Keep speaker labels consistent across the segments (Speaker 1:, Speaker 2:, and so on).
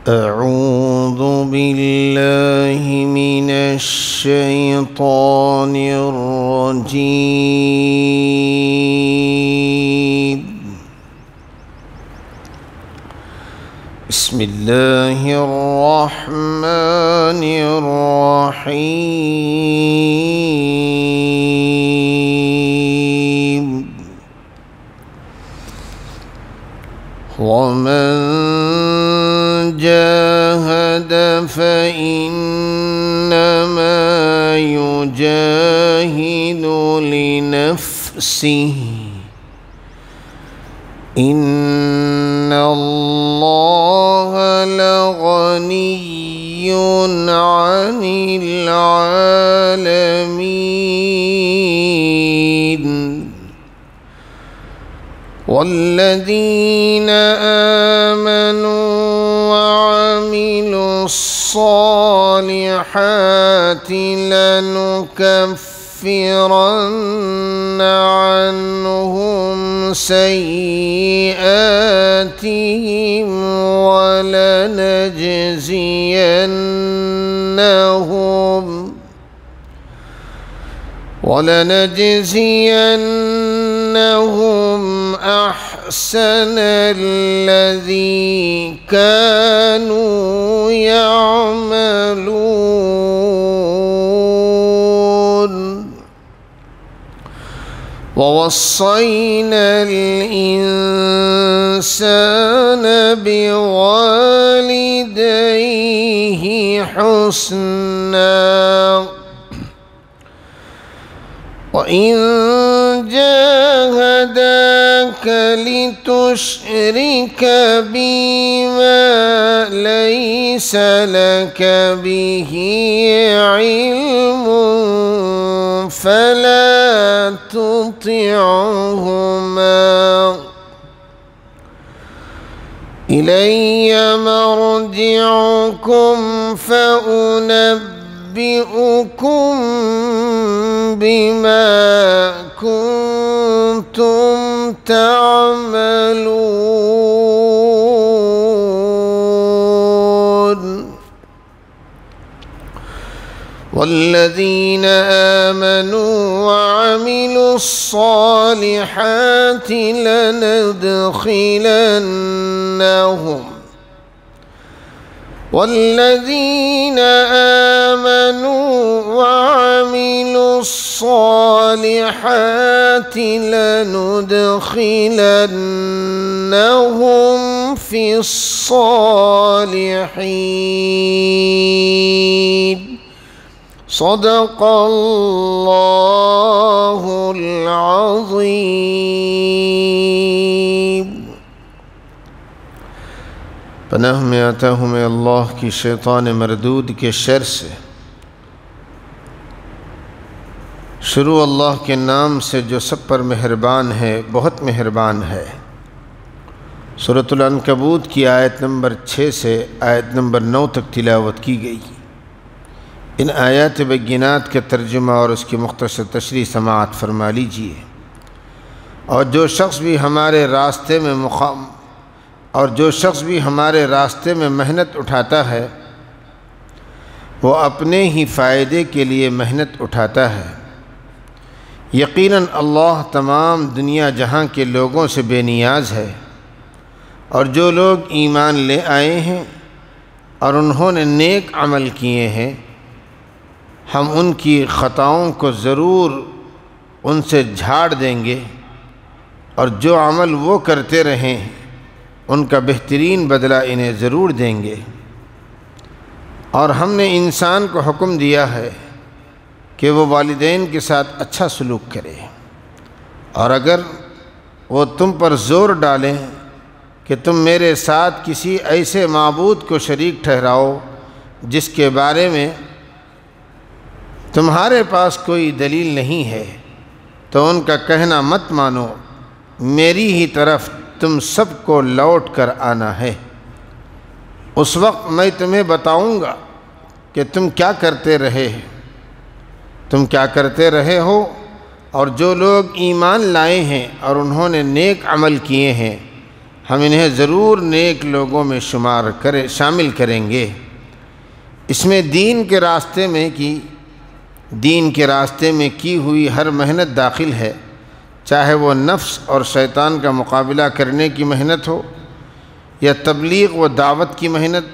Speaker 1: أعوذ بالله من الشيطان الرجيم. بسم الله الرحمن الرحيم. ومن جاهد فإنما يجاهد لنفسه إن الله لغني عن العالمين. والذين آمنوا وعملوا الصالحات لنكفرن عنهم سيئاتهم ولنجزينهم أحسن الذي كانوا يعملون. ووصينا الإنسان بوالديه حسنا وإن جاهداك لتشرك بما ليس لك به علم فلا تطعهما إلي مرجعكم فأنبئكم بما كنتم تعملون. والذين آمنوا وعملوا الصالحات والذين آمنوا وعملوا الصالحات لندخلنهم في الصالحين. صدق الله العظيم. पनाह में आता हूँ मैं अल्लाह की शैतान मरदूद के शर से। शुरू अल्लाह के नाम से जो सब पर मेहरबान है, बहुत मेहरबान है। सूरतुल अनकबूत की आयत नंबर 6 से आयत नंबर 9 तक तिलावत की गई। इन आयत बय्यिनात के तर्जुमा और उसकी मुख्तसर तशरीह समाअत फरमा लीजिए। और जो शख्स भी हमारे रास्ते में मेहनत उठाता है वो अपने ही फ़ायदे के लिए मेहनत उठाता है। यकीनन अल्लाह तमाम दुनिया जहां के लोगों से बेनियाज़ है। और जो लोग ईमान ले आए हैं और उन्होंने नेक अमल किए हैं, हम उनकी ख़ताओं को ज़रूर उनसे झाड़ देंगे और जो अमल वो करते रहें उनका बेहतरीन बदला इन्हें ज़रूर देंगे। और हमने इंसान को हुक्म दिया है कि वो वालिदैन के साथ अच्छा सलूक करे। और अगर वो तुम पर ज़ोर डालें कि तुम मेरे साथ किसी ऐसे माबूद को शरीक ठहराओ जिसके बारे में तुम्हारे पास कोई दलील नहीं है, तो उनका कहना मत मानो, मेरी ही तरफ तुम सबको लौट कर आना है। उस वक्त मैं तुम्हें बताऊंगा कि तुम क्या करते रहे हो। और जो लोग ईमान लाए हैं और उन्होंने नेक अमल किए हैं, ہم انہیں ضرور نیک لوگوں میں شامل کریں گے۔ اس میں دین کے راستے میں کی ہوئی ہر محنت داخل ہے، چاہے وہ نفس اور شیطان کا مقابلہ کرنے کی محنت ہو، یا تبلیغ و دعوت کی محنت،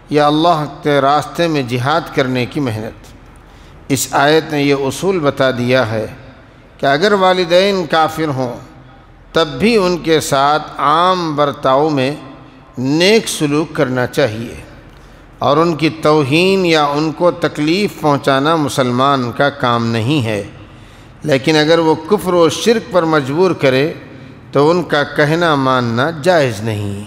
Speaker 1: یا اللہ کے راستے میں جہاد کرنے کی محنت۔ اس آیت نے یہ اصول بتا دیا ہے کہ اگر والدین کافر ہوں تب بھی ان کے ساتھ عام برتاؤ میں نیک سلوک کرنا چاہیے، اور ان کی توہین یا ان کو تکلیف پہنچانا مسلمان کا کام نہیں ہے۔ لیکن اگر وہ کفر و شرک پر مجبور کرے تو ان کا کہنا ماننا جائز نہیں۔